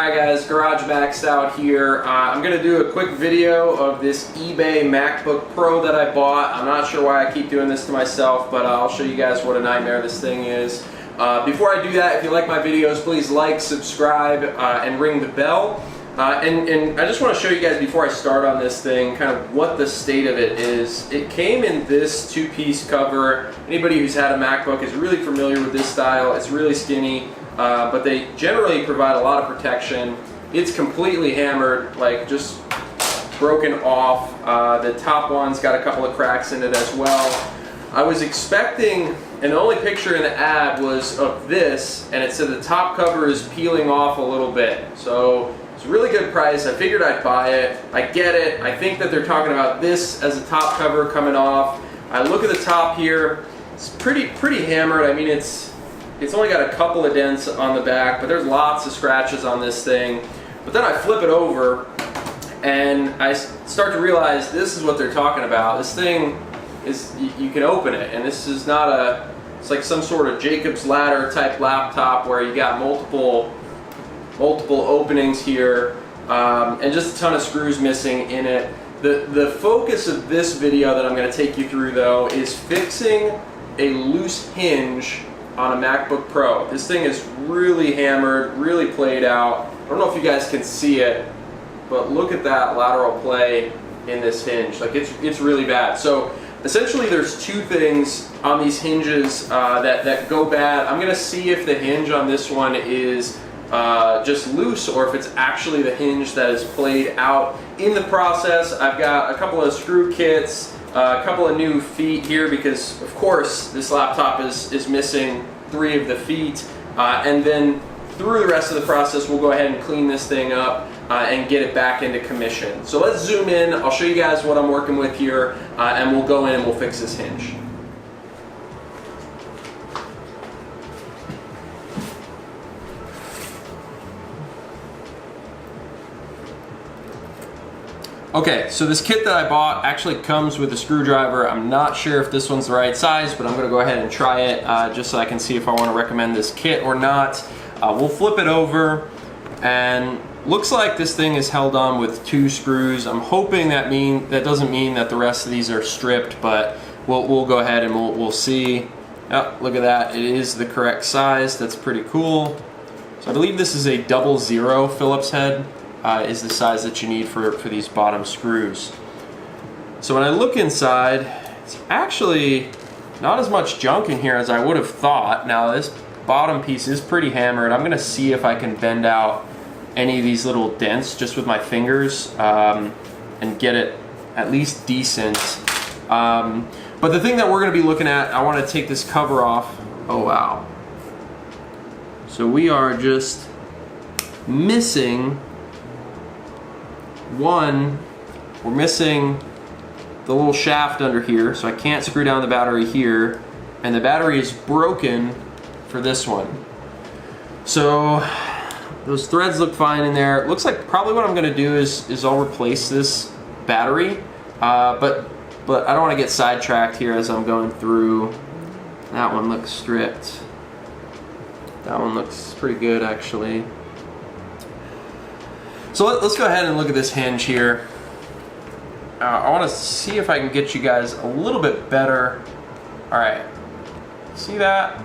Hi guys, Garage Maxed Out here. I'm going to do a quick video of this eBay MacBook Pro that I bought. I'm not sure why I keep doing this to myself, but I'll show you guys what a nightmare this thing is. Before I do that, if you like my videos, please like, subscribe, and ring the bell. And I just want to show you guys before I start on this thing kind of what the state of it is. It came in this two-piece cover. Anybody who's had a MacBook is really familiar with this style. It's really skinny, but they generally provide a lot of protection. It's completely hammered, like just broken off. The top one's got a couple of cracks in it as well. I was expecting, and the only picture in the ad was of this, and it said the top cover is peeling off a little bit. So it's a really good price. I figured I'd buy it. I get it. I think that they're talking about this as a top cover coming off. I look at the top here. It's pretty hammered. I mean, it's only got a couple of dents on the back, but there's lots of scratches on this thing. But then I flip it over, and I start to realize this is what they're talking about. This thing is, you can open it, and this is not a, it's like some sort of Jacob's Ladder type laptop where you got multiple openings here, and just a ton of screws missing in it. The focus of this video that I'm going to take you through though is fixing a loose hinge on a MacBook Pro. This thing is really hammered, really played out. I don't know if you guys can see it, but look at that lateral play in this hinge. Like it's really bad. So essentially there's two things on these hinges that go bad. I'm going to see if the hinge on this one is just loose or if it's actually the hinge that is played out in the process. I've got a couple of screw kits, a couple of new feet here because of course this laptop is missing 3 of the feet, and then through the rest of the process we'll go ahead and clean this thing up and get it back into commission. So let's zoom in. I'll show you guys what I'm working with here, and we'll go in and we'll fix this hinge. Okay, so this kit that I bought actually comes with a screwdriver. I'm not sure if this one's the right size, but I'm going to go ahead and try it just so I can see if I want to recommend this kit or not. We'll flip it over, and looks like this thing is held on with 2 screws. I'm hoping that doesn't mean that the rest of these are stripped, but we'll go ahead and we'll see. Oh, look at that, it is the correct size. That's pretty cool. So I believe this is a 00 Phillips head. Is the size that you need for these bottom screws. So when I look inside, it's actually not as much junk in here as I would have thought. Now this bottom piece is pretty hammered. I'm gonna see if I can bend out any of these little dents just with my fingers and get it at least decent. But the thing that we're gonna be looking at, I wanna take this cover off. Oh wow. So we are just missing we're missing the little shaft under here, so I can't screw down the battery here, and the battery is broken for this one. So those threads look fine in there. It looks like probably what I'm going to do is I'll replace this battery, but I don't want to get sidetracked here as I'm going through. That one looks stripped. That one looks pretty good actually. So let's go ahead and look at this hinge here. I want to see if I can get you guys a little bit better. All right, see that?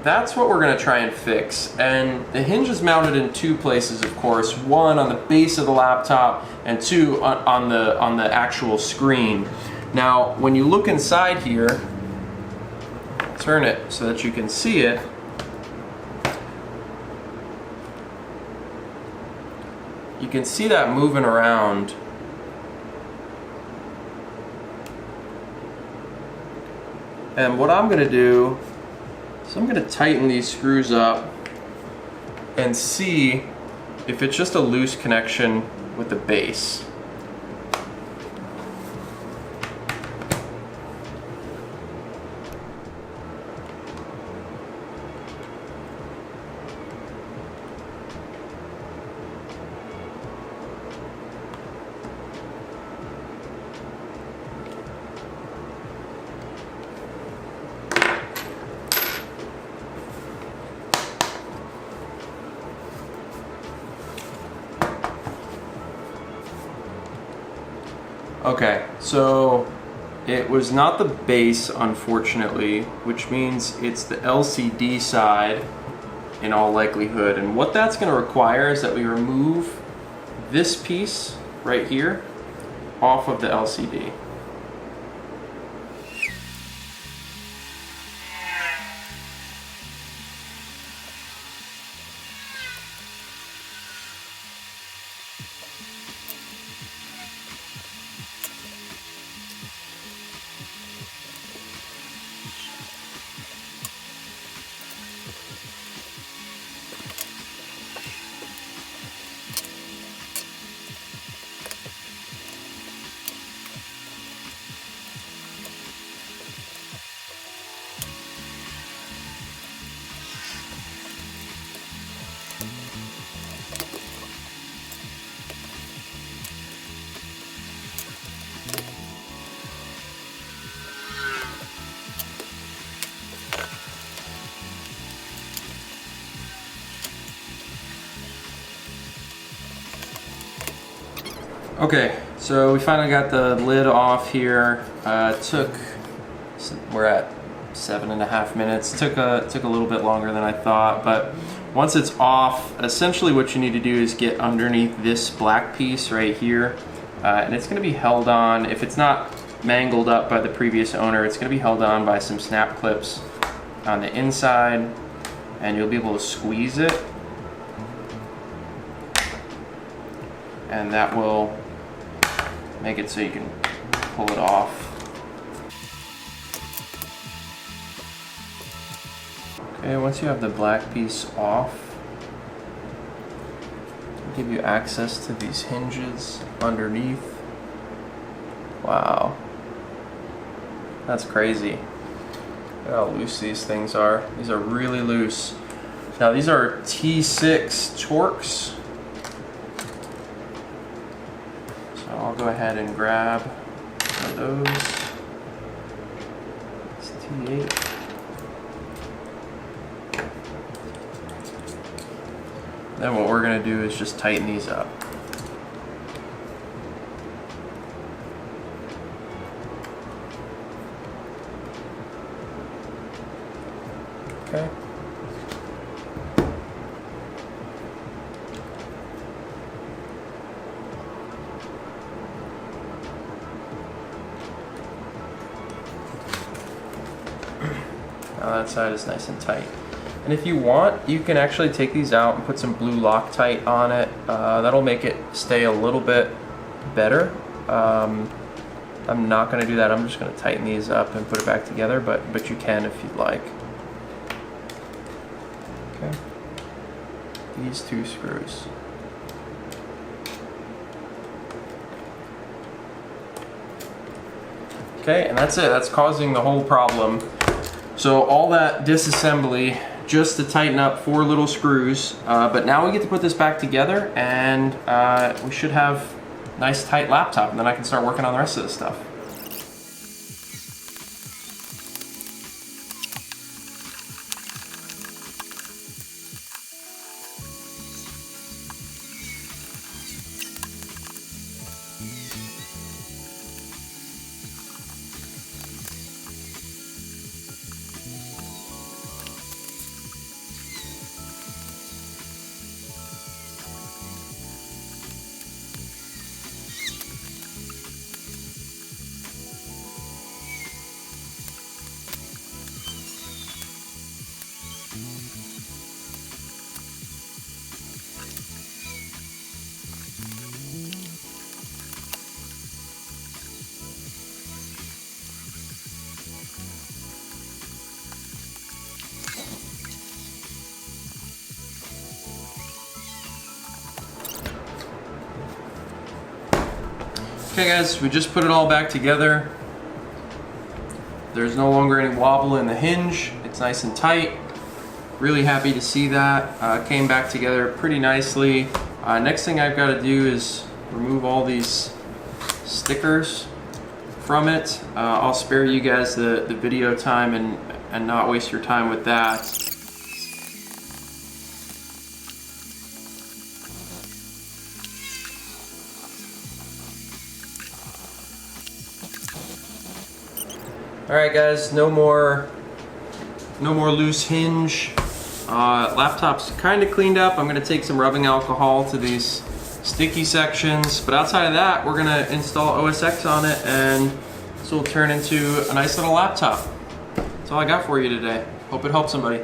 That's what we're going to try and fix. And the hinge is mounted in 2 places, of course. 1 on the base of the laptop, and 2 on the actual screen. Now, when you look inside here, turn it so that you can see it. You can see that moving around. And what I'm going to do is I'm going to tighten these screws up and see if it's just a loose connection with the base. Okay, so it was not the base, unfortunately, which means it's the LCD side in all likelihood. And what that's going to require is that we remove this piece right here off of the LCD. Okay, so we finally got the lid off here. We're at 7.5 minutes. Took a little bit longer than I thought, but once it's off, essentially what you need to do is get underneath this black piece right here, and it's going to be held on. If it's not mangled up by the previous owner, it's going to be held on by some snap clips on the inside, and you'll be able to squeeze it, and that will make it so you can pull it off. Okay, once you have the black piece off, it'll give you access to these hinges underneath. Wow, that's crazy. Look at how loose these things are. These are really loose. Now these are T6 Torx. I'll go ahead and grab one of those. It's T8. Then what we're going to do is just tighten these up. Okay. Now that side is nice and tight. And if you want, you can actually take these out and put some blue Loctite on it. That'll make it stay a little bit better. I'm not going to do that. I'm just going to tighten these up and put it back together, but you can if you'd like. Okay. These two screws. Okay, and that's it. That's causing the whole problem. So all that disassembly just to tighten up 4 little screws, but now we get to put this back together, and we should have a nice tight laptop, and then I can start working on the rest of this stuff. Okay guys, we just put it all back together. There's no longer any wobble in the hinge. It's nice and tight. Really happy to see that. Came back together pretty nicely. Next thing I've got to do is remove all these stickers from it. I'll spare you guys the video time and not waste your time with that. Alright guys, no more loose hinge. Laptop's kind of cleaned up. I'm going to take some rubbing alcohol to these sticky sections, but outside of that, we're going to install OS X on it, and this will turn into a nice little laptop. That's all I got for you today. Hope it helps somebody.